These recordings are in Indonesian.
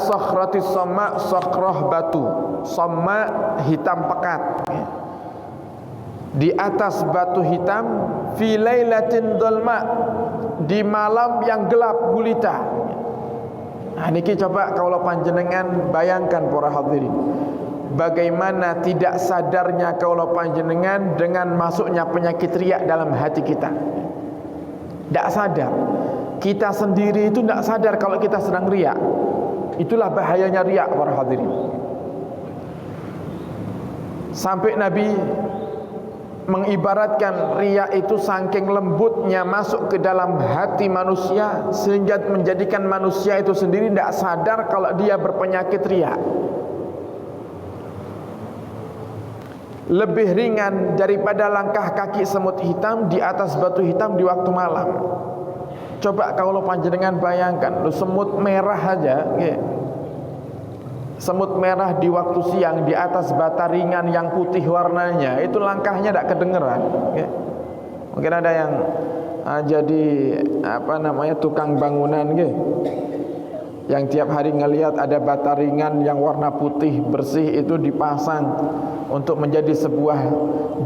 sakhratis sama, sakhrah batu, sama hitam pekat, di atas batu hitam, fi lailatin dhalma, di malam yang gelap gulita. Nah niki coba kalau panjenengan bayangkan para hadirin, bagaimana tidak sadarnya kalau panjenengan dengan masuknya penyakit riak dalam hati kita. Tidak sadar. Kita sendiri itu tidak sadar kalau kita sedang riak. Itulah bahayanya riak para hadirin. Sampai Nabi mengibaratkan riak itu saking lembutnya masuk ke dalam hati manusia, sehingga menjadikan manusia itu sendiri tidak sadar kalau dia berpenyakit riak. Lebih ringan daripada langkah kaki semut hitam di atas batu hitam di waktu malam. Coba kalau panjenengan bayangkan, semut merah aja, semut merah di waktu siang di atas bata ringan yang putih warnanya, itu langkahnya tidak kedengeran. Mungkin ada yang jadi tukang bangunan, yang tiap hari ngelihat ada bata ringan yang warna putih bersih itu dipasang untuk menjadi sebuah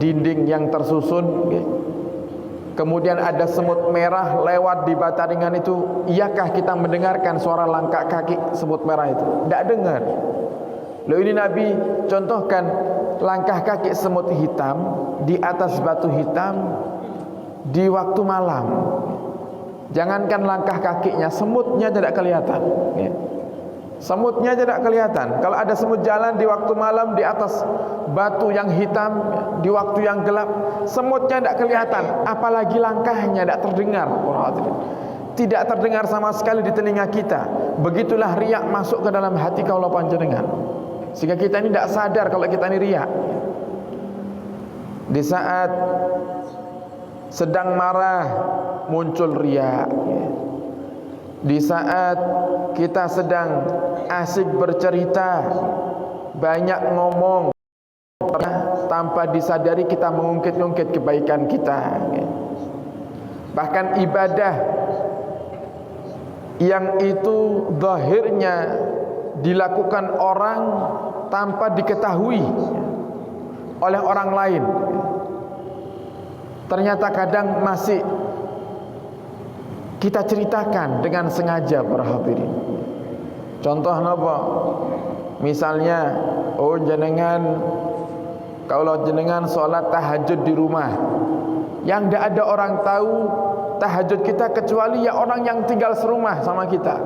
dinding yang tersusun. Kemudian ada semut merah lewat di bata ringan itu, iyakah kita mendengarkan suara langkah kaki semut merah itu? Tidak dengar. Lalu ini Nabi contohkan langkah kaki semut hitam di atas batu hitam di waktu malam. Jangankan langkah kakinya, semutnya tidak kelihatan. Semutnya tidak kelihatan. Kalau ada semut jalan di waktu malam di atas batu yang hitam di waktu yang gelap, semutnya tidak kelihatan, apalagi langkahnya tidak terdengar. Tidak terdengar sama sekali di telinga kita. Begitulah riak masuk ke dalam hati kaulah panjenengan, sehingga kita ini tidak sadar kalau kita ini riak. Di saat sedang marah muncul riak. Di saat kita sedang asik bercerita, banyak ngomong, tanpa disadari kita mengungkit-ungkit kebaikan kita. Bahkan ibadah yang itu zahirnya dilakukan orang tanpa diketahui oleh orang lain, ternyata kadang masih kita ceritakan dengan sengaja para hadirin. Contoh napa? Misalnya, jenengan kalau jenengan sholat tahajud di rumah, yang tidak ada orang tahu tahajud kita kecuali ya orang yang tinggal serumah sama kita.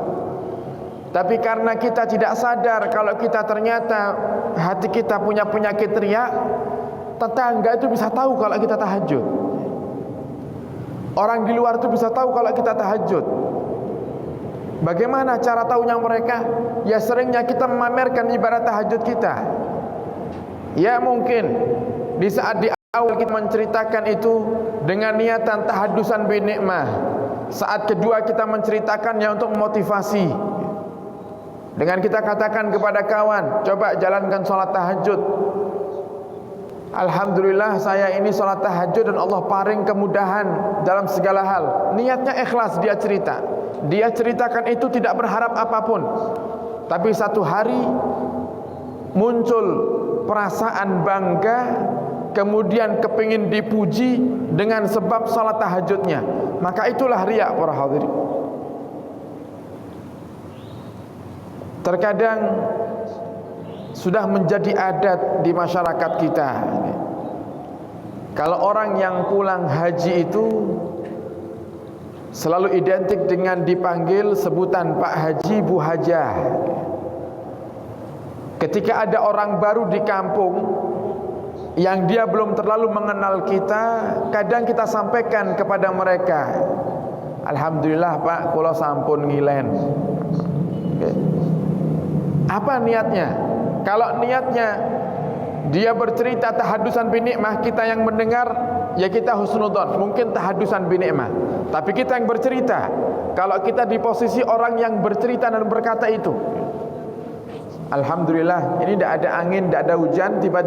Tapi karena kita tidak sadar kalau kita ternyata hati kita punya penyakit riak, tetangga itu bisa tahu kalau kita tahajud. Orang di luar itu bisa tahu kalau kita tahajud. Bagaimana cara tahunya mereka? Ya seringnya kita memamerkan ibadah tahajud kita. Ya mungkin di saat di awal kita menceritakan itu dengan niatan tahadusan bi nikmah. Saat kedua kita menceritakannya untuk memotivasi. Dengan kita katakan kepada kawan, coba jalankan sholat tahajud. Alhamdulillah saya ini sholat tahajud dan Allah paring kemudahan dalam segala hal. Niatnya ikhlas, dia cerita. Dia ceritakan itu tidak berharap apapun. Tapi satu hari muncul perasaan bangga, kemudian kepingin dipuji dengan sebab sholat tahajudnya. Maka itulah riya para hadirin. Terkadang sudah menjadi adat di masyarakat kita, kalau orang yang pulang haji itu selalu identik dengan dipanggil sebutan Pak Haji, Bu Hajah. Ketika ada orang baru di kampung yang dia belum terlalu mengenal kita, kadang kita sampaikan kepada mereka, alhamdulillah Pak, kula sampun ngilen. Apa niatnya? Kalau niatnya dia bercerita tahadusan bi nikmah, kita yang mendengar ya kita husnudzon, mungkin tahadusan bi nikmah. Tapi kita yang bercerita, kalau kita di posisi orang yang bercerita dan berkata itu, alhamdulillah ini tidak ada angin, tidak ada hujan, tiba-tiba